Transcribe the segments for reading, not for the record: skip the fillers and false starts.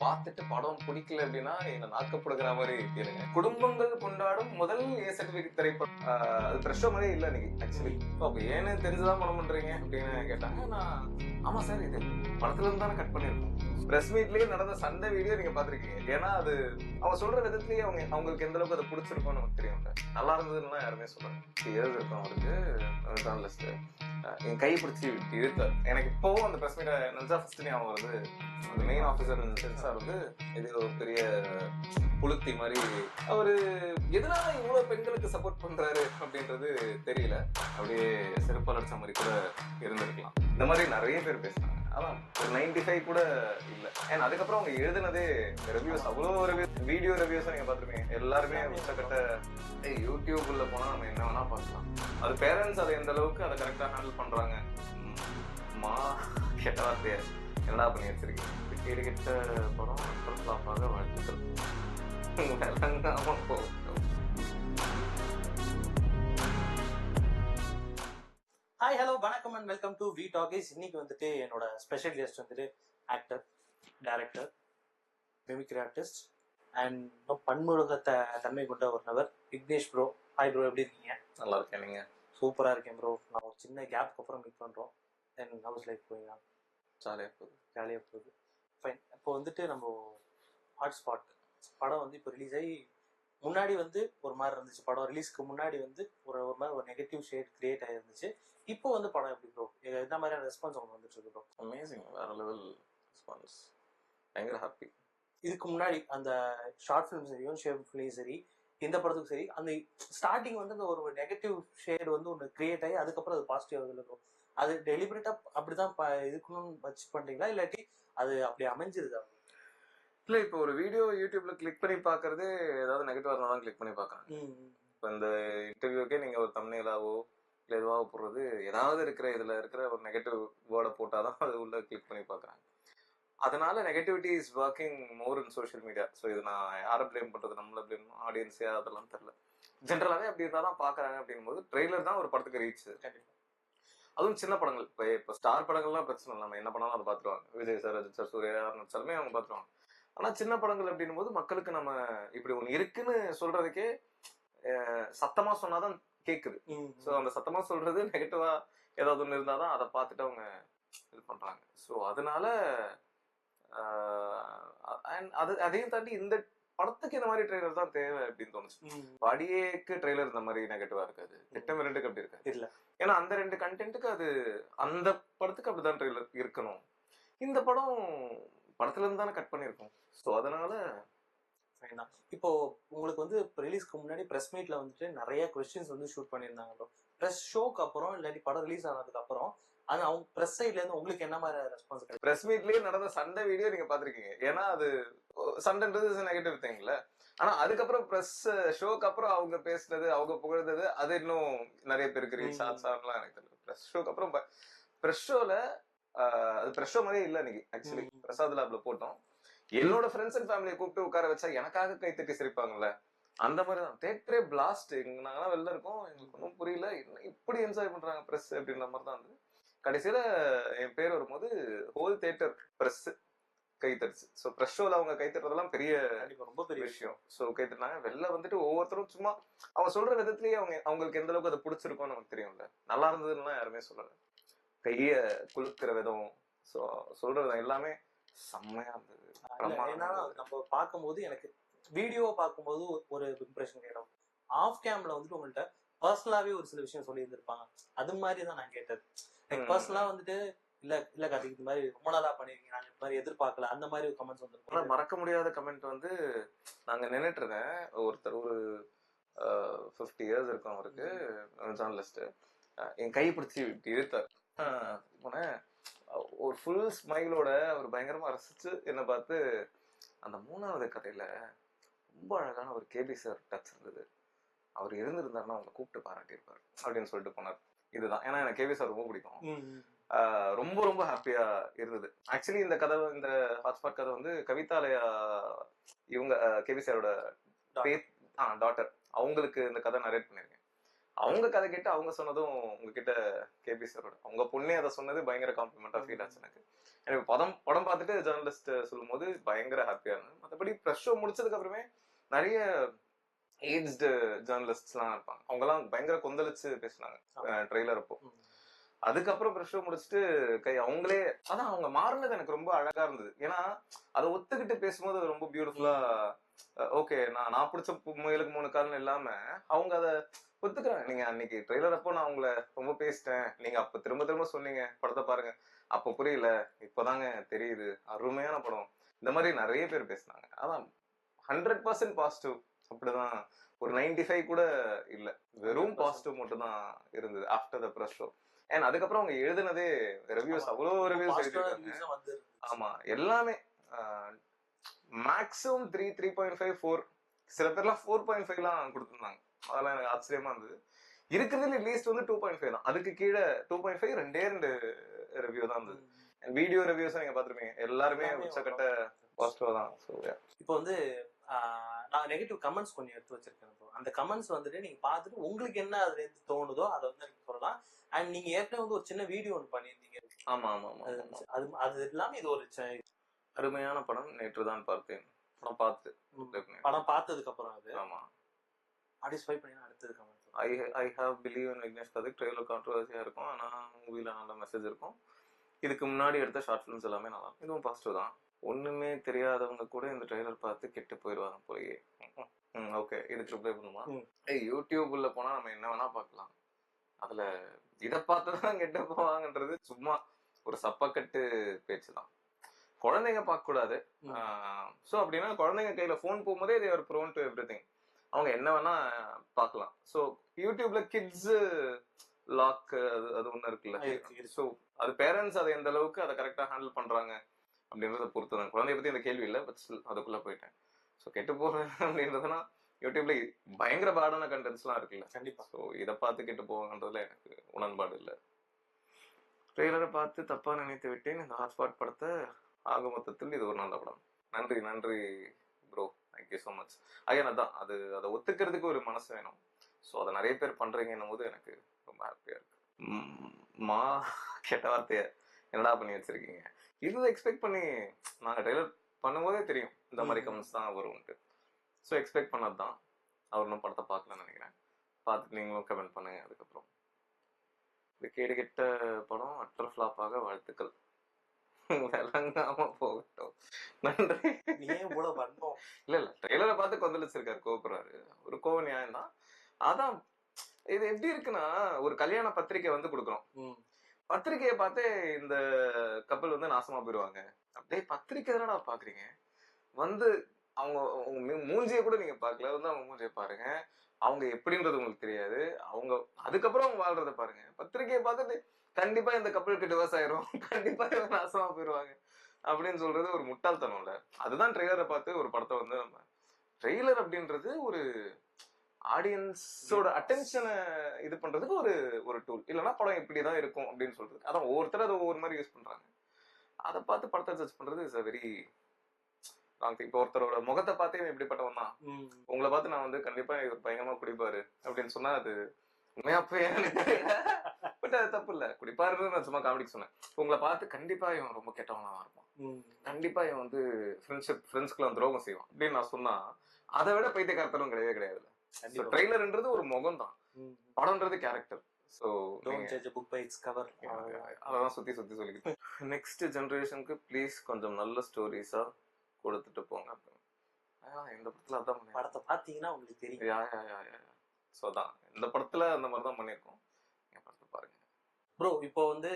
பார்த்துட்டு படம் பிடிக்கல அப்படின்னா என்ன நாக்கப்படுகிற மாதிரி கேளுங்க. குடும்பங்கள் கொண்டாடும் முதல் ஏ சர்டிபிகேட் திரைப்படம் அது பிரஷோ மாதிரியே இல்லை இன்னைக்கு ஆக்சுவலி. அப்போ ஏன்னு தெரிஞ்சுதான் படம் பண்றீங்க அப்படின்னு கேட்டாங்க. நான் ஆமா சார் இது படத்துல இருந்து தானே கட் பண்ணிருக்கோம். பிரஸ் மீட்லயே நடந்த சண்டை வீடியோ நீங்க பாத்திருக்கீங்க. ஏன்னா அது அவங்க சொல்ற விதத்திலேயே அவங்களுக்கு எந்த அளவுக்கு அதை பிடிச்சிருக்கும்னு நமக்கு தெரியும். நல்லா இருந்ததுன்னு யாருமே சொல்றாங்க. 3 years இருக்கும் அவருக்கு ஜேர்னலிஸ்ட். என் கை பிடிச்சி இழுத்தார். எனக்கு இப்பவும் அந்த பிரஸ் மீட்டை நினைச்சா ஃபர்ஸ்ட் ஞாபகம் வருது. அந்த மெயின் ஆஃபீஸர் சென்சார் வந்து இது ஒரு பெரிய புளுத்தி மாதிரி அவரு எதனால இவ்வளவு பெண்களுக்கு சப்போர்ட் பண்றாரு அப்படின்றது தெரியல. அப்படியே செருப்பால் அடிச்ச மாதிரி கூட இருந்திருக்கலாம். இந்த மாதிரி நிறைய பேர் பேசுறாங்க. அதான் ஒரு 95 கூட இல்ல. ஏன்னா அதுக்கப்புறம் அவங்க எழுதுனதே ரிவ்யூஸ், அவ்வளோ வீடியோ ரிவ்யூஸ் நீங்க பாத்துருப்பீங்க. எல்லாருமே உச்சக்கட்ட யூடியூப்ல போனா நம்ம என்ன வேணா பார்க்கலாம். அது பேரண்ட்ஸ் அதை எந்த அளவுக்கு அதை கரெக்டா ஹேண்டில் பண்றாங்க. கெட்ட வார்த்தைய என்னடா பண்ணி வச்சிருக்கீங்க. கேடு கெட்ட படம் ஃபிளாப்பாக வாழ்த்துக்கள். ஹாய் ஹலோ வணக்கம் and welcome to V talkies. இன்னைக்கு வந்துட்டு என்னோட ஸ்பெஷல் கெஸ்ட் வந்துட்டு actor, director, mimicry artist and பன்முகத்தை தன்மை கொண்ட ஒரு நபர் விக்னேஷ் ப்ரோ. ஹாய் ப்ரோ, எப்படி இருக்கீங்க? நல்லா இருக்கேன். நீங்க? சூப்பராக இருக்கேன் ப்ரோ. நான் ஒரு சின்ன கேப்க்கு அப்புறம் மீட் பண்ணுறோம். தென் ஹவுஸ் லைஃப் போயிங்க? ஜாலியாக போகுது. ஃபைன். இப்போ வந்துட்டு நம்ம ஹாட்ஸ்பாட் படம் வந்து இப்போ ரிலீஸ் ஆகி முன்னாடி வந்து ஒரு மாதிரி இருந்துச்சு. படம் ரிலீஸ்க்கு முன்னாடி வந்து ஒரு மாதிரி ஒரு நெகட்டிவ் ஷேட் கிரியேட் ஆகிருந்துச்சு. இப்போ வந்து படம் எப்படி ப்ரோ, என்ன மாதிரியான ரெஸ்பான்ஸ் அவங்க வந்துட்டு இருக்கு ப்ரோ? அமேசிங், வேற லெவல் ரெஸ்பான்ஸ். பயங்கர ஹாப்பி. இதுக்கு முன்னாடி அந்த ஷார்ட் ஃபிலிம் சரியும் ஷேர்ட் ஃபிலிம் சரி, இந்த படத்துக்கு சரி, அந்த ஸ்டார்டிங் வந்து அந்த ஒரு நெகட்டிவ் ஷேட் வந்து ஒன்று கிரியேட் ஆகி அதுக்கப்புறம் அது பாசிட்டிவ் ஆகுது ப்ரோ. அது டெலிபரேட்டா அப்படிதான் இருக்கணும்னு வச்சு பண்றீங்களா, இல்லாட்டி அது அப்படி அமைஞ்சிருதா? இல்ல, இப்போ ஒரு வீடியோ யூடியூப்ல கிளிக் பண்ணி பாக்குறது ஏதாவது நெகட்டிவா இருந்தாலும் கிளிக் பண்ணி பாக்குறாங்க. இப்போ இந்த இன்டர்வியூக்கே நீங்க ஒரு தம்ப்நெயிலாவோ இல்லை எதுவாக போடுறது, ஏதாவது இதுல இருக்கிற ஒரு நெகட்டிவ் வேர்டை போட்டாதான் அது உள்ள கிளிக் பண்ணி பாக்குறாங்க. அதனால negativity is working more in social media. So இது நான் யாரை பிளேம் பண்றது, நம்மள பிளேம் ஆடியன்ஸே அதெல்லாம் தெரியல. ஜென்ரலாவே அப்படி இருந்தாதான் பாக்குறாங்க. அப்படிங்கும் போது ட்ரெய்லர் தான் ஒரு படத்துக்கு ரீச். அதுவும் சின்ன படங்கள். இப்போ ஸ்டார் படங்கள்லாம் பிரச்சனை இல்லை, நம்ம என்ன பண்ணாலும் அதை பார்த்துருவாங்க. விஜய் சார், அஜித் சார், சூர்யா நடிச்சாலுமே அவங்க பார்த்துருவாங்க. ஆனா சின்ன படங்கள் அப்படின்னும் போது மக்களுக்கு நம்ம இப்படி ஒண்ணு இருக்குன்னு சொல்றதுக்கே சத்தமா சொன்னாதான் கேக்குது. சோ அந்த சத்தமா சொல்றது நெகட்டிவா ஏதாவது ஒண்ணு இருந்தாதான் அதை பார்த்துட்டு அவங்க இது பண்றாங்க. சோ அதனால அதையும் தாண்டி இந்த படத்துக்கு இந்த மாதிரி ட்ரெய்லர் தான் தேவை அப்படின்னு தோணுச்சு. அடியேக்கு ட்ரெய்லர் இந்த மாதிரி நெகட்டிவா இருக்காது, திட்டம் 2க்கு அப்படி இருக்காது இல்ல. ஏன்னா அந்த 2 கண்டென்ட்டுக்கு அது அந்த படத்துக்கு அப்படிதான் ட்ரெய்லர் இருக்கணும். இந்த படம் படத்துல இருந்து தானே கட் பண்ணிருக்கோம். ஸோ அதனால இப்போ உங்களுக்கு வந்து ரிலீஸ்க்கு முன்னாடி பிரஸ் மீட்ல வந்துட்டு நிறைய கொஸ்டின்ஸ் வந்து ஷூட் பண்ணியிருந்தாங்க. பிரஸ் ஷோக்கு அப்புறம் இல்லாட்டி படம் ரிலீஸ் ஆனதுக்கு அப்புறம் அது அவங்க பிரஸ் சைட்ல இருந்து உங்களுக்கு என்ன மாதிரி ரெஸ்பான்ஸ் கிடைக்கும்? பிரஸ் மீட்லயே நடந்த சண்டை வீடியோ நீங்க பாத்திருக்கீங்க. ஏன்னா அது சண்டைன்றது நெகட்டிவ் திங்ல. ஆனா அதுக்கப்புறம் பிரஸ் ஷோக்கு அப்புறம் அவங்க பேசுனது, அவங்க புகழ்ந்தது, அது இன்னும் நிறைய பேருக்கு ரீச் ஆச்சான்லாம் எனக்கு தெரியல. பிரஸ் ஷோக்கு அப்புறம் பிரஸ் ஷோல அது பிரஸ் ஷோ மாதிரியே இல்ல இன்னைக்கு ஆக்சுவலி. பிரசாத் லேப்ல போட்டோம். என்னோட ஃப்ரெண்ட்ஸ் அண்ட் ஃபேமிலியை கூப்பிட்டு உட்கார வச்சா எனக்காக கைத்தட்டி சிரிப்பாங்கல்ல, அந்த மாதிரிதான். தேட்டரே பிளாஸ்ட். நாங்களாம் வெளில இருக்கோம், எங்களுக்கு ஒன்றும் புரியல, இப்படி என்ஜாய் பண்றாங்க பிரஸ் அப்படின்ற மாதிரி தான் இருந்தது. கடைசியில என் பேர் வரும்போது ஹோல் தேட்டர் பிரஸ் கைத்தடிச்சு. ஸோ பிரஸ் ஷோல அவங்க கைத்தட்டுறதெல்லாம் பெரிய ரொம்ப பெரிய விஷயம். ஸோ கைத்தட்டினாங்க. வெளில வந்துட்டு ஒவ்வொருத்தரும் சும்மா அவங்க சொல்ற விதத்திலேயே அவங்களுக்கு எந்த அளவுக்கு அதை பிடிச்சிருக்கும்னு நமக்கு தெரியும்ல. நல்லா இருந்ததுன்னா யாருமே சொல்லல. கைய குலுக்குற விதம், ஸோ சொல்றது எல்லாமே செம்மையா இருந்தது. ஏன்னா நம்ம பார்க்கும்போது எனக்கு வீடியோவை பார்க்கும்போது ஒரு இம்ப்ரெஷன் கேட்டோம். ஆஃப் கேம்ல வந்துட்டு உங்கள்கிட்ட பர்சனலாவே ஒரு சில விஷயம் சொல்லி இருந்திருப்பாங்க. அது மாதிரி தான் நான் கேட்டது. பர்சனலா வந்துட்டு இல்ல கார்த்திக் இந்த மாதிரி ரொம்ப நாளா பண்ணிருக்கீங்க, நாங்க இந்த மாதிரி எதிர்பார்க்கல, அந்த மாதிரி ஒரு கமெண்ட்ஸ் வந்து மறக்க முடியாத கமெண்ட் வந்து நாங்க நின்னுட்டு இருந்தேன். ஒருத்தர் ஒரு 50 years இருக்கும் அவருக்கு, ஜேர்னலிஸ்ட். என் கை பிடிச்சி இழுத்தார். போனேன். ஒரு ஃபுல் ஸ்மைலோட அவர் பயங்கரமா ரசிச்சு என்ன பார்த்து, அந்த 3வது கதையில ரொம்ப அழகான ஒரு கேபி சார் டச் இருந்தது, அவர் இருந்திருந்தாருன்னா அவங்க கூப்பிட்டு பாராட்டியிருப்பார் அப்படின்னு சொல்லிட்டு போனார். இதுதான். ஏன்னா எனக்கு கேபி சார் ரொம்ப பிடிக்கும். ரொம்ப ரொம்ப ஹாப்பியா இருந்தது. ஆக்சுவலி இந்த கதை, இந்த ஹாட்ஸ்பாட் கதை வந்து கவிதாலயா இவங்க கேபி சாரோட டாட்டர், அவங்களுக்கு இந்த கதை நரேட் பண்ணிருக்கேன். அவங்க கதை கேட்டு அவங்க சொன்னதும் உங்ககிட்ட கேபி சாரோட அவங்க பொண்ணே அதை சொன்னது பயங்கர காம்ப்ளிமெண்டா ஃபீல் ஆச்சு எனக்கு. எனக்கு படம் பார்த்துட்டு ஜேர்னலிஸ்ட் சொல்லும் போது பயங்கர ஹாப்பியா இருந்தது. மற்றபடி ப்ரெஷ் ஷோ முடிச்சதுக்கு அப்புறமே நிறைய ஏஜ்டு ஜேர்னலிஸ்ட் எல்லாம் இருப்பாங்க, அவங்க எல்லாம் பயங்கர கொந்தளிச்சு பேசினாங்க ட்ரெய்லர் அப்போ. அதுக்கப்புறம் ப்ரெஷ் ஷோ முடிச்சுட்டு அவங்களே அதான் அவங்க மாறினது எனக்கு ரொம்ப அழகா இருந்தது. ஏன்னா அதை ஒத்துக்கிட்டு பேசும்போது அது ரொம்ப பியூட்டிஃபுல்லா ஓகே நான் பிடிச்ச முயலுக்கு 3 கால்னு இல்லாம அவங்க அதை ஒத்துக்கிறாங்க. நீங்க அன்னைக்கு ட்ரெய்லர் அப்போ நான் உங்களை ரொம்ப பேசிட்டேன், நீங்க அப்ப திரும்ப திரும்ப சொன்னீங்க படத்தை பாருங்க, அப்ப புரியல இப்பதாங்க தெரியுது, அருமையான படம், இந்த மாதிரி நிறைய பேர் பேசினாங்க. அதான் 100% பாசிட்டிவ். அப்படிதான் ஒரு 95 கூட இல்ல, வெறும் பாசிட்டிவ் மட்டும் தான் இருந்தது after the press show. And அதுக்கப்புறம் அவங்க எழுதுனதே ரிவ்யூஸ், அவ்வளவு ரிவ்யூஸ் எழுதிருக்காங்க. ஆமா, எல்லாமே மேக்ஸிமம் 3, 3.5, 4, சில பேர்லாம் 4.5 எல்லாம் கொடுத்துருந்தாங்க. அதெல்லாம் எனக்கு ஆச்சரியமா இருந்தது. இருக்கிறதுல லீஸ்ட் வந்து 2.5 தான், அதுக்கு கீழே 2.5 2 ரிவ்யூ தான் இருந்தது. வீடியோ ரிவ்யூஸும் நீங்க பாத்துருப்பீங்க, எல்லாருமே உச்சக்கட்ட பாசிட்டிவா தான். இப்போ வந்து நான் நெகட்டிவ் கமெண்ட்ஸ் கொஞ்சம் எடுத்து வச்சிருக்கேன். அந்த கமெண்ட்ஸ் வந்துட்டு நீங்க பார்த்துட்டு உங்களுக்கு என்ன அதுல இருந்து தோணுதோ அதை வந்து எனக்கு சொல்லலாம். அண்ட் நீங்க ஏற்கனவே வந்து ஒரு சின்ன வீடியோ ஒன்று பண்ணியிருந்தீங்க. ஆமா ஆமா ஆமா, அது இல்லாம இது ஒரு அருமையான படம், நேற்று தான் பார்த்தேன். படம் பார்த்ததுக்கு அப்புறம் அது ஆமா சாட்டிஸ்ஃபை பண்ணி அடுத்தது comment I have believe in Vignesh Karthik. Trailer கான்ட்ரோவர்சியா இருக்கும், ஆனா மூவில நல்ல மெசேஜ் இருக்கும். இதுக்கு முன்னாடி எடுத்த ஷார்ட் ஃபிலிம்ஸ் எல்லாமே நல்லா, இதுவும் பாசிட்டிவ் தான். ஒண்ணுமே தெரியாதவங்க கூட இந்த ட்ரெய்லர் பார்த்து கெட்டு போயிடுவாங்க போலயே. ஓகே, இதுக்கு ரிப்ளை பண்ணுமா? யூடியூப் உள்ள போனா நம்ம என்ன வேணா பார்க்கலாம், அதுல இதை பார்த்துதான் கெட்டு போவாங்கன்றது சும்மா ஒரு சப்பக்கட்டு பேச்சு தான். குழந்தைங்க பார்க்க கூடாது. சோ அப்படின்னா குழந்தைங்க கையில போன் போகும்போதே they are prone to everything, அவங்க என்ன வேணா பார்க்கலாம். சோ யூடியூப்ல கிட்ஸ் லாக் அது ஒண்ணு இருக்குல்ல, சோ அது பேரண்ட்ஸ் அதை எந்த அளவுக்கு அதை கரெக்டா ஹேண்டில் பண்றாங்க அப்படின்றத பொறுத்து தான். குழந்தைய பத்தி அந்த கேள்வி இல்லை, பட் அதுக்குள்ள போயிட்டேன். ஸோ கெட்டு போறேன் அப்படின்றதுனா யூடியூப்ல பயங்கர பேடான கண்டென்ட்ஸ் எல்லாம் இருக்குல்ல, கண்டிப்பா. ஸோ இதை பார்த்து கெட்டு போவாங்கன்றதுல எனக்கு உடன்பாடு இல்லை. ட்ரெய்லரை பார்த்து தப்பா நினைத்து விட்டேன். இந்த ஹாட்ஸ்பாட் படத்தை ஆக மொத்தத்தில் இது ஒரு நல்ல படம். நன்றி நன்றி bro, thank you so much. Again அதான் அதை ஒத்துக்கிறதுக்கு ஒரு மனசு வேணும். ஸோ அதை நிறைய பேர் பண்றீங்கன்னும் போது எனக்கு ரொம்ப ஹாப்பியா இருக்கு. கெட்ட வார்த்தைய என்னடா பண்ணி வச்சிருக்கீங்க, இது எக்ஸ்பெக்ட் பண்ணி நாங்க ட்ரெய்லர் பண்ணும்போதே தெரியும் இந்த மாதிரி கமெண்ட்ஸ் தான் வரும்ட்டு. ஸோ எக்ஸ்பெக்ட் பண்ணது தான். அவர் இன்னும் படத்தை பார்க்கலன்னு நினைக்கிறேன், பார்த்துட்டு நீங்களும் கமெண்ட் பண்ணுங்க. அதுக்கப்புறம் இந்த கேடு கெட்ட படம் அட்டர் ஃபிளாப்பாக வாழ்த்துக்கள், விளங்காம போகட்டும். நன்றி. இல்ல ட்ரெய்லரை பார்த்து கொந்தளிச்சிருக்காரு, கோபுறாரு, ஒரு கோவ நியாயம் தான். அதான் இது எப்படி இருக்குன்னா, ஒரு கல்யாண பத்திரிக்கை வந்து கொடுக்குறோம், பத்திரிக்கையை பார்த்தே இந்த கப்பல் வந்து நாசமா போயிடுவாங்க. அப்படியே பத்திரிக்கை தானடா பாக்குறீங்க, வந்து அவங்க மூஞ்சிய கூட நீங்க பாக்கல, வந்து அவங்க மூஞ்சிய பாருங்க, அவங்க எப்படின்றது உங்களுக்கு தெரியாது, அவங்க அதுக்கப்புறம் அவங்க வாழ்றத பாருங்க. பத்திரிக்கையை பார்த்துட்டு கண்டிப்பா இந்த கப்பலுக்கு டிவோர்ஸ் ஆயிரும், கண்டிப்பா இவங்க நாசமா போயிடுவாங்க அப்படின்னு சொல்றது ஒரு முட்டாள்தனம் இல்ல. அதுதான் ட்ரெய்லரை பார்த்து ஒரு படத்தை வந்து நம்ம ட்ரெய்லர் அப்படின்றது ஒரு ஆடியன்ஸோட அட்டென்ஷனை இது பண்றதுக்கு ஒரு டூல், இல்லைன்னா படம் இப்படிதான் இருக்கும் அப்படின்னு சொல்றது. அதான் ஒவ்வொருத்தரும் அதை ஒவ்வொரு மாதிரி யூஸ் பண்றாங்க. அதை பார்த்து படத்தை ஜட்ஜ் பண்றது is a very wrong thing. இப்போ ஒருத்தரோட முகத்தை பார்த்தே இப்படிப்பட்டவன் தான், உங்களை பார்த்து நான் வந்து கண்டிப்பா இவர் பயங்கரமா குடிப்பாரு அப்படின்னு சொன்னா அது உண்மையா போய் பட் அது தப்பு இல்ல, குடிப்பாருன்னு நான் சும்மா காமெடிக்கு சொன்னேன். உங்களை பார்த்து கண்டிப்பா இவன் ரொம்ப கெட்டவனா இருப்பான், கண்டிப்பா இவன் வந்து ஃப்ரெண்ட்ஸ்க்குலாம் துரோகம் செய்வான் அப்படின்னு நான் சொன்னா அதை விட பைத்தியக்காரத்தனம் கிடையவே கிடையாது. ட்ரெய்லர்ன்றது ஒரு முகம் தான், படம்ன்றது character. So don't judge a book by its cover. அதான் சுத்தி சுத்தி சொல்லிக்கிட்டு நெக்ஸ்ட் ஜெனரேஷனுக்கு ப்ளீஸ் கொஞ்சம் நல்ல ஸ்டோரிஸா கொடுத்துட்டு போங்க. இந்த படத்துல அதான் படத்தை பாத்தீங்கன்னா உங்களுக்கு தெரியும். சோ தான் இந்த படத்துல அந்த மாதிரி தான் பண்ணிருக்கோம், படத்தை பாருங்க ப்ரோ. இப்போ வந்து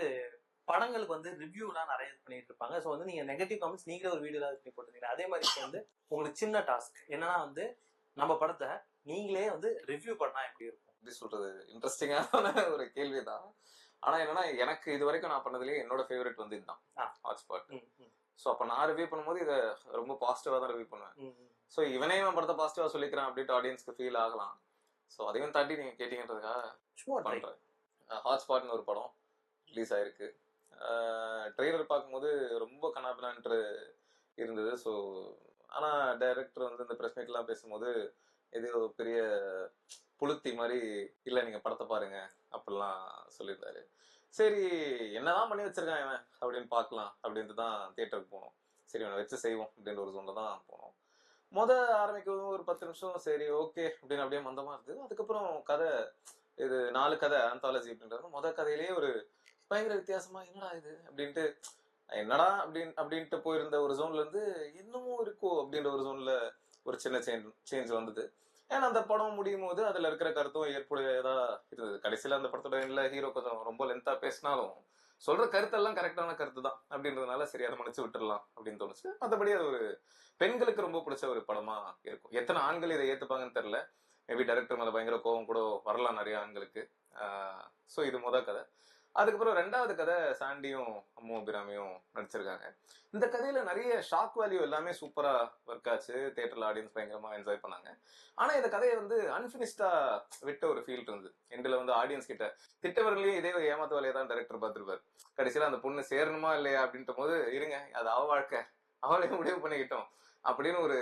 படங்களுக்கு வந்து ரிவ்யூலாம் நிறைய பண்ணிட்டு இருப்பாங்க. ஸோ வந்து நீங்க நெகட்டிவ் கமெண்ட்ஸ் நீங்களே ஒரு வீடியோ பண்ணி போட்டுருந்தீங்க. அதே மாதிரி வந்து உங்களுக்கு சின்ன டாஸ்க் என்னன்னா வந்து நம்ம படத்தை நீங்களே வந்து ரிவ்யூ பண்ணா எப்படி இருக்கும்? எப்படி சொல்றது, இன்ட்ரெஸ்டிங்கான ஒரு கேள்விதான். ஆனா என்னன்னா எனக்கு இது வரைக்கும் நான் பண்ணதுலயே என்னோட ஃபேவரட் வந்து இதுதான், ஹாட்ஸ்பாட். ஸோ அப்ப நான் ரிவ்யூ பண்ணும்போது இதை ரொம்ப பாசிட்டிவா தான் ரிவ்யூ பண்ணுவேன். ஸோ இவனே இவன் படத்தை பாசிட்டிவா சொல்லிக்கிறான் அப்படின்ட்டு ஆடியன்ஸ்க்கு ஃபீல் ஆகலாம். ஸோ அதையும் தாண்டி நீங்க கேட்டீங்கன்றதுக்காக பண்றேன். ஹாட்ஸ்பாட்னு ஒரு படம் ரிலீஸ் ஆயிருக்கு. ட்ரெய்லர் பார்க்கும்போது ரொம்ப கனாபினான்ட்டு இருந்தது. ஸோ ஆனால் டைரக்டர் வந்து இந்த ப்ரெஸ் மீட்லாம் பேசும்போது இது ஒரு பெரிய புளுத்தி மாதிரி, இல்லை நீங்க படத்தை பாருங்க அப்படிலாம் சொல்லியிருந்தாரு. சரி என்னதான் பண்ணி வச்சிருக்கான் இவன் அப்படின்னு பார்க்கலாம் அப்படின்ட்டு தான் தியேட்டருக்கு போனோம். சரி இவனை வச்சு செய்வோம் அப்படின்ற ஒரு ஜோன்ல தான் போனோம். ஆரம்பிக்கவும் ஒரு 10 நிமிஷம் சரி ஓகே அப்படின்னு அப்படியே மந்தமா இருந்தது. அதுக்கப்புறம் கதை, இது 4 கதை ஆந்தாலஜி அப்படின்றது கதையிலேயே ஒரு பயங்கர வித்தியாசமா என்னடா இது அப்படின்ட்டு, என்னடா அப்படின்ட்டு போயிருந்த ஒரு ஜோன்ல இருந்து இன்னமும் இருக்கோ அப்படின்ற ஒரு ஜோன்ல ஒரு சின்ன சேஞ்ச் வந்தது. ஏன்னா அந்த படம் முடியும் போது அதுல இருக்கிற கருத்தும் ஏற்புடையதா இருந்தது. கடைசியில அந்த படத்தோட இல்ல ஹீரோ கொஞ்சம் ரொம்ப லென்த்தா பேசினாலும் சொல்ற கருத்தெல்லாம் கரெக்டான கருத்து தான் அப்படின்றதுனால சரி அதை மன்னிச்சு விட்டுறலாம் அப்படின்னு தோணுச்சு. மற்றபடி அது ஒரு பெண்களுக்கு ரொம்ப பிடிச்ச ஒரு படமா இருக்கும். எத்தனை ஆண்கள் இதை ஏத்துப்பாங்கன்னு தெரியல. மேபி டைரக்டர் மேல பயங்கர கோபம் கூட வரலாம் நிறைய ஆண்களுக்கு. ஸோ இது கதை. அதுக்கப்புறம் 2வது கதை சாண்டியும் அம்மு அபிராமியும் நடிச்சிருக்காங்க. இந்த கதையில நிறைய ஷாக் வேல்யூ எல்லாமே சூப்பரா ஒர்க் ஆச்சு. தியேட்டர்ல ஆடியன்ஸ் பயங்கரமா என்ஜாய் பண்ணாங்க. ஆனா இந்த கதையை அன்பினிஷ்டா விட்ட ஒரு ஃபீல் இருந்தது. எண்டில் ஆடியன்ஸ் கிட்ட திட்டவர்களையும் இதே ஏமாத்து வேலையை தான் டைரக்டர் பார்த்துருப்பாரு. கடைசியில அந்த பொண்ணு சேரணுமா இல்லையா அப்படின்ட்டு போது இருங்க அது அவ வாழ்க்கை, அவளே முடிவு பண்ணிக்கிட்டோம் அப்படின்னு ஒரு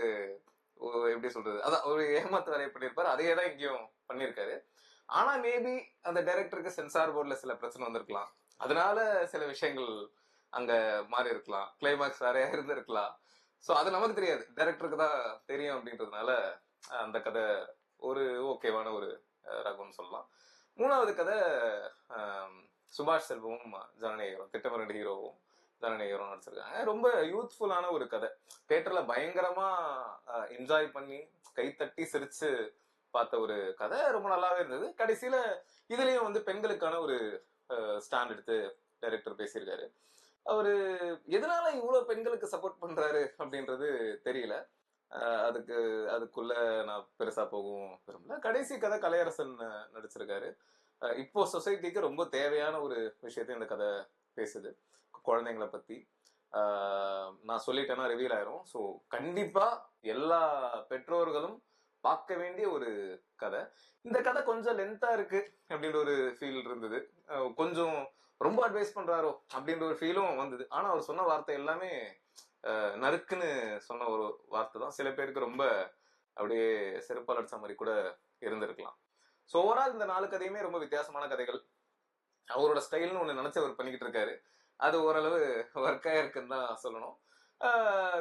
எப்படி சொல்றது, அதான் ஒரு ஏமாத்து வேலையை பண்ணியிருப்பாரு. அதையே தான் இங்கேயும் பண்ணியிருக்காரு. ஆனா மேபி அந்த டைரக்டருக்கு சென்சார் போர்ட்ல சில பிரச்சனை வந்திருக்கலாம். அதனால சில விஷயங்கள் அங்க மாறி இருக்கலாம். கிளைமாக்ஸ் வேறையா இருந்திருக்கலாம். ஸோ அது நமக்கு தெரியாது, டைரக்டருக்கு தான் தெரியும் அப்படின்றதுனால அந்த கதை ஒரு ஓகேவான ஒரு ரகம்னு சொல்லலாம். 3வது கதை சுபாஷ் செல்வமும் ஜனநாயகரும், திட்டமிரண்டு ஹீரோவும் ஜனநாயகரும் நடிச்சிருக்காங்க. ரொம்ப யூத்ஃபுல்லான ஒரு கதை. தியேட்டர்ல பயங்கரமா என்ஜாய் பண்ணி கைத்தட்டி சிரிச்சு பார்த்த ஒரு கதை. ரொம்ப நல்லாவே இருந்தது. கடைசியில இதுலயும் பெண்களுக்கான ஒரு ஸ்டாண்ட் எடுத்து டைரக்டர் பேசியிருக்காரு. அவரு எதனால இவ்வளவு பெண்களுக்கு சப்போர்ட் பண்றாரு அப்படின்றது தெரியல. அதுக்குள்ள நான் பெருசா போகவும் விரும்பல. கடைசி கதை கலையரசன் நடிச்சிருக்காரு. இப்போ சொசைட்டிக்கு ரொம்ப தேவையான ஒரு விஷயத்த இந்த கதை பேசுது, குழந்தைங்களை பத்தி. நான் சொல்லிட்டேன்னா ரிவீல் ஆயிரும். ஸோ கண்டிப்பா எல்லா பெற்றோர்களும் பார்க்க வேண்டிய ஒரு கதை. இந்த கதை கொஞ்சம் லென்த்தா இருக்கு அப்படின்ற ஒரு ஃபீல் இருந்தது. கொஞ்சம் ரொம்ப அட்வைஸ் பண்றாரோ அப்படின்ற ஒரு ஃபீலும் வந்தது. ஆனா அவர் சொன்ன வார்த்தை எல்லாமே நறுக்குன்னு சொன்ன ஒரு வார்த்தை தான். சில பேருக்கு ரொம்ப அப்படியே செருப்பால் அடிச்ச மாதிரி கூட இருந்திருக்கலாம். ஸோ ஓவரால் இந்த 4 கதையுமே ரொம்ப வித்தியாசமான கதைகள். அவரோட ஸ்டைல்னு ஒன்று நினைச்சு அவர் பண்ணிக்கிட்டு இருக்காரு. அது ஓரளவு ஒர்க் ஆயிருக்குன்னு தான் சொல்லணும்.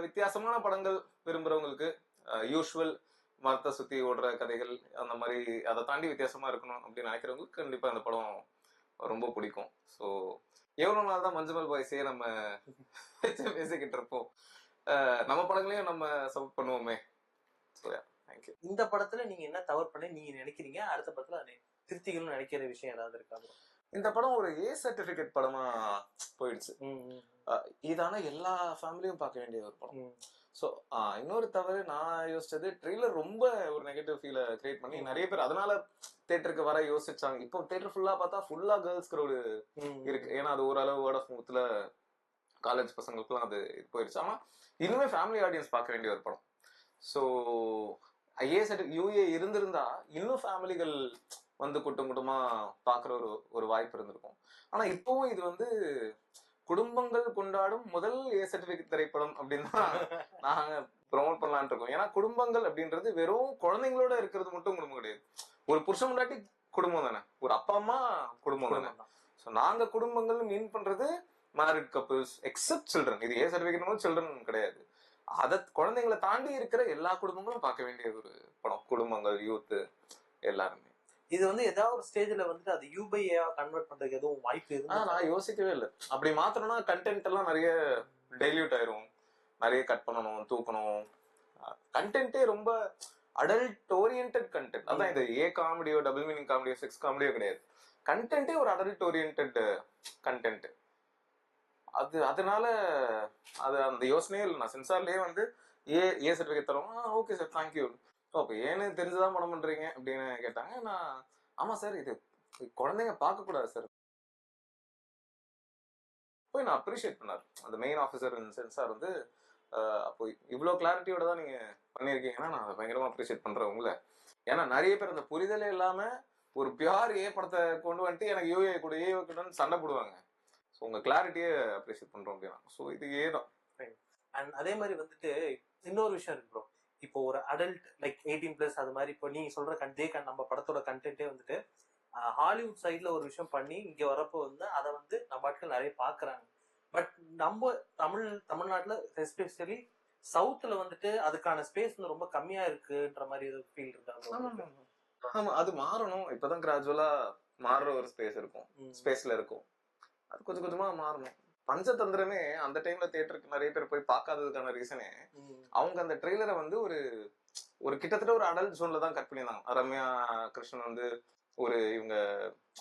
வித்தியாசமான படங்கள் விரும்புறவங்களுக்கு, யூஸ்வல் மரத்தை சுத்தி ஓடுற கதைகள் அந்த மாதிரி அதை தாண்டி வித்தியாசமா இருக்கணும் அப்படின்னு நினைக்கிறவங்களுக்கு கண்டிப்பா அந்த படம் ரொம்ப பிடிக்கும். ஸோ எவ்வளவு நாள் தான் மஞ்சுமல் பாய்ஸே நம்ம பேசிக்கிட்டு இருப்போம். நம்ம படங்களையும் நம்ம சப்போர்ட் பண்ணுவோமே. தேங்க்யூ. இந்த படத்துல நீங்க என்ன தவறு பண்ணி நீங்க நினைக்கிறீங்க, அடுத்த படத்துல திருத்திகள்னு நினைக்கிற விஷயம் ஏதாவது இருக்காங்க? இந்த படம் ஒரு ஏ சர்டிபிகேட் படமா போயிடுச்சு. இதான எல்லா ஃபேமிலியும் பார்க்க வேண்டிய ஒரு படம். ஸோ இன்னொரு தவறு நான் யோசிச்சது, ட்ரெய்லர் ரொம்ப ஒரு நெகட்டிவ் ஃபீலை கிரியேட் பண்ணி நிறைய பேர் அதனால தியேட்டருக்கு வர யோசிச்சாங்க. இப்போ தியேட்டர் ஃபுல்லா பார்த்தா ஃபுல்லா கேர்ள்ஸ் க்ரௌடு இருக்கு. ஏன்னா அது ஓரளவு வேர்ட் ஆஃப் மவுத்ல காலேஜ் பசங்களுக்குலாம் அது போயிடுச்சு. ஆனா இன்னுமே ஃபேமிலி ஆடியன்ஸ் பார்க்க வேண்டிய ஒரு படம். ஸோ யூஏ இருந்திருந்தா இன்னும் ஃபேமிலிகள் கூட்டம் கூட்டமா பாக்குற ஒரு வாய்ப்பு இருந்திருக்கும். ஆனா இப்பவும் இது குடும்பங்கள் கொண்டாடும் முதல் ஏ சர்டிபிகேட் திரைப்படம் அப்படின்னு தான் நாங்க ப்ரொமோட் பண்ணலான் இருக்கோம். ஏன்னா குடும்பங்கள் அப்படின்றது வெறும் குழந்தைங்களோட இருக்கிறது மட்டும் குடும்பம் கிடையாது. ஒரு புருஷன் முன்னாடி குடும்பம் தானே, ஒரு அப்பா அம்மா குடும்பம் தானே. ஸோ நாங்க குடும்பங்கள் மீன் பண்றது மேரிட் கப்பிள்ஸ் எக்ஸப்ட் சில்ட்ரன். இது ஏ சர்டிபிகேட் சில்ட்ரன் கிடையாது. அதை குழந்தைங்களை தாண்டி இருக்கிற எல்லா குடும்பங்களும் பார்க்க வேண்டிய ஒரு படம். குடும்பங்கள், யூத் எல்லாருமே. இது ஏதாவது ஒரு ஸ்டேஜ்ல அது யூபையா கன்வெர்ட் பண்றதுக்கு எதுவும் வாய்ப்பு இருக்கு? நான் யோசிக்கவே இல்லை. அப்படி மாத்தணும்னா கண்டென்ட் எல்லாம் நிறைய டைல்யூட் ஆயிரும். நிறைய கட் பண்ணணும், தூக்கணும். கண்டென்ட்டே ரொம்ப அடல்ட் ஓரியன்டட் கண்டென்ட். அதான் இது ஏ காமெடியோ டபுள் மீனிங் காமெடியோ செக்ஸ் காமெடியோ கிடையாது. கண்டென்ட்டே ஒரு அடல்ட் ஓரியன்டட் கண்டென்ட். அதனால அது அந்த யோசனையே இல்லை. நான் சென்சார்லயே ஏ சர்டிபிகேட் தரோம். Okay sir, thank you. அப்போ ஏன்னு தெரிஞ்சுதான் படம் பண்றீங்க அப்படின்னு கேட்டாங்க. நான் ஆமா சார், இது குழந்தைங்க பார்க்க கூடாது சார் போய் நான் அப்ரிஷியேட் பண்ணார் அந்த மெயின் ஆஃபீஸர் சென்சார். அப்போ இவ்வளோ கிளாரிட்டியோட தான் நீங்க பண்ணியிருக்கீங்கன்னா நான் பயங்கரமா அப்ரிஷியேட் பண்றேன் உங்களை. ஏன்னா நிறைய பேர் அந்த புரிதலே இல்லாம ஒரு பியூர் ஏ படத்தை கொண்டு வந்துட்டு எனக்கு யூஏ கூட ஏ கூட சண்டை போடுவாங்க. ஸோ உங்க கிளாரிட்டியை அப்ரிஷியேட் பண்றோம் அப்படின்னா. ஸோ இது ஏதான். அண்ட் அதே மாதிரி இன்னொரு விஷயம் இருக்கு ப்ரோ. இப்போ ஒரு அடல்ட் லைக் 18+ அது மாதிரி இப்போ நீங்க சொல்ற நம்ம படத்தோட கண்டென்ட்டே வந்துட்டு ஹாலிவுட் சைட்ல ஒரு விஷயம் பண்ணி இங்க வரப்போ வந்து அதை வந்து நம்ம ஆட்கள் நிறைய பாக்குறாங்க. பட் நம்ம தமிழ்நாட்டுல எஸ்பெஷலி சவுத்துல வந்துட்டு அதுக்கான ஸ்பேஸ் வந்து ரொம்ப கம்மியா இருக்குன்ற மாதிரி ஒரு ஃபீல் இருக்கா? ஆமா, அது மாறணும். இப்பதான் கிராஜுவலா மாறுற ஒரு ஸ்பேஸ் இருக்கும், ஸ்பேஸ்ல இருக்கும். அது கொஞ்சம் கொஞ்சமா மாறணும். பஞ்சதந்திரமே அந்த டைம்ல தியேட்டருக்கு நிறைய பேர் போய் பார்க்காததுக்கான ரீசனே அவங்க அந்த ட்ரெய்லரை வந்து ஒரு கிட்டத்தட்ட ஒரு அடல்ட் ஜோன்ல தான் கட் பண்ணியிருந்தாங்க. ரம்யா கிருஷ்ணன் வந்து இவங்க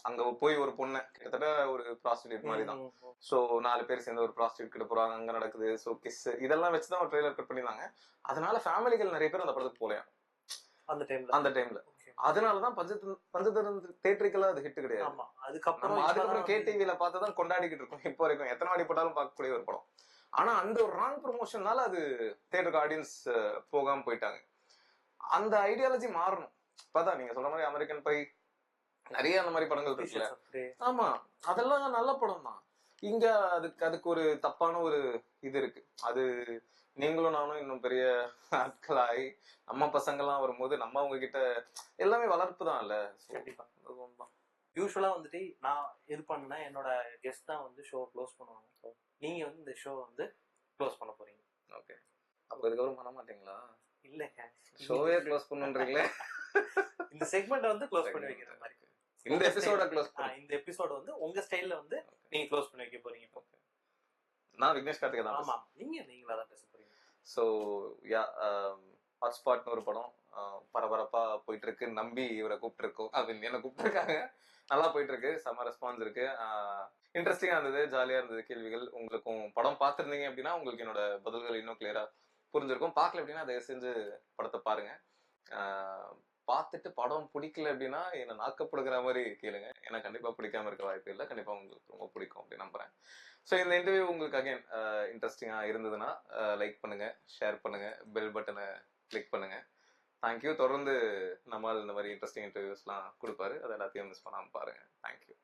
அங்க போய் ஒரு பொண்ணை கிட்டத்தட்ட ஒரு ப்ராஸ்டிடியூட் மாதிரி தான். சோ 4 பேர் சேர்ந்து ஒரு ப்ராஸ்டிடியூட் கிட்ட போறாங்க, அங்க நடக்குது, சோ கிஸ் இதெல்லாம் வச்சுதான் ஒரு ட்ரெய்லர் கட் பண்ணியிருந்தாங்க. அதனால ஃபேமிலிகள் நிறைய பேர் அந்த படத்துக்கு போலையா அந்த டைம்ல. அதனாலதான் பஞ்சதந்திரம் தியேட்டருக்கெல்லாம் அது ஹிட் கிடையாது. அதுக்கப்புறம் கேடிவில பார்த்துதான் கொண்டாடிக்கிட்டு இருக்கோம் இப்போ வரைக்கும். எத்தனை வாடி போட்டாலும் பார்க்கக்கூடிய ஒரு படம். ஆனா அந்த ஒரு ராங் ப்ரொமோஷன்னால அது தியேட்டருக்கு ஆடியன்ஸ் போகாம போயிட்டாங்க. அந்த ஐடியாலஜி மாறணும். இப்பதான் நீங்க சொல்ற மாதிரி அமெரிக்கன் பை நிறைய அந்த மாதிரி படங்கள் இருக்குல்ல. ஆமா, அதெல்லாம் நல்ல படம் தான். இங்க அதுக்கு ஒரு தப்பான ஒரு இது இருக்கு. அது நீங்களும் நானும் இன்னும் பெரிய ஆட்களாகி நம்ம பசங்க எல்லாம் வரும்போது நம்ம அவங்க கிட்ட எல்லாமே வளர்ப்பு தான் இல்ல. கண்டிப்பா யூஸ்வலா வந்துட்டு நான் இது பண்ண என்னோட கெஸ்ட் தான் வந்து ஷோ க்ளோஸ் பண்ணுவாங்க. நீங்க வந்து இந்த ஷோ வந்து க்ளோஸ் பண்ண போறீங்க. ஓகே, அப்ப இதுக்கப்புறம் பண்ண மாட்டீங்களா? இல்லங்க, ஷோவே க்ளோஸ் பண்ணுன்றீங்களே. இந்த செக்மெண்ட் வந்து க்ளோஸ் பண்ணி வைக்கிற மாதிரி. இந்த எபிசோட க்ளோஸ் இந்த எபிசோட வந்து உங்க ஸ்டைல்ல வந்து நீங்க க்ளோஸ் பண்ணி வைக்க போறீங்க. நான் விக்னேஷ் கார்த்திகா தான். ஆமா, நீங்களா தான் பேச போறீங்க. சோ யா, ஹாட்ஸ்பாட்னு ஒரு படம் பரபரப்பா போயிட்டு இருக்கு. நம்பி இவரை கூப்பிட்டு இருக்கோம், என்ன கூப்பிட்டுருக்காங்க. நல்லா போயிட்டு இருக்கு, செம்ம ரெஸ்பான்ஸ் இருக்கு. இன்ட்ரெஸ்டிங்கா இருந்தது, ஜாலியா இருந்தது கேள்விகள். உங்களுக்கும் படம் பார்த்துருந்தீங்க அப்படின்னா உங்களுக்கு என்னோட பதில்கள் இன்னும் கிளியரா புரிஞ்சிருக்கும். பார்க்கல அப்படின்னா தயவு செஞ்சு படத்தை பாருங்க. பார்த்துட்டு படம் பிடிக்கல அப்படின்னா என்ன நாக்கப்படுகிற மாதிரி கேளுங்க. ஏன்னா கண்டிப்பா பிடிக்காம இருக்க வாய்ப்பு இல்லை. கண்டிப்பா உங்களுக்கு ரொம்ப பிடிக்கும் அப்படின்னு நம்புறேன். ஸோ இந்த இன்டர்வியூ உங்களுக்கு அகைன் இன்ட்ரெஸ்டிங்கா இருந்ததுன்னா லைக் பண்ணுங்க, ஷேர் பண்ணுங்க, பெல் பட்டனை கிளிக் பண்ணுங்க. தேங்க்யூ. தொடர்ந்து நம்மால் இந்த மாதிரி இன்ட்ரெஸ்டிங் இன்டர்வியூஸ்லாம் கொடுப்பாரு, அதை எல்லாத்தையும் மிஸ் பண்ணாமல் பாருங்க. தேங்க்யூ.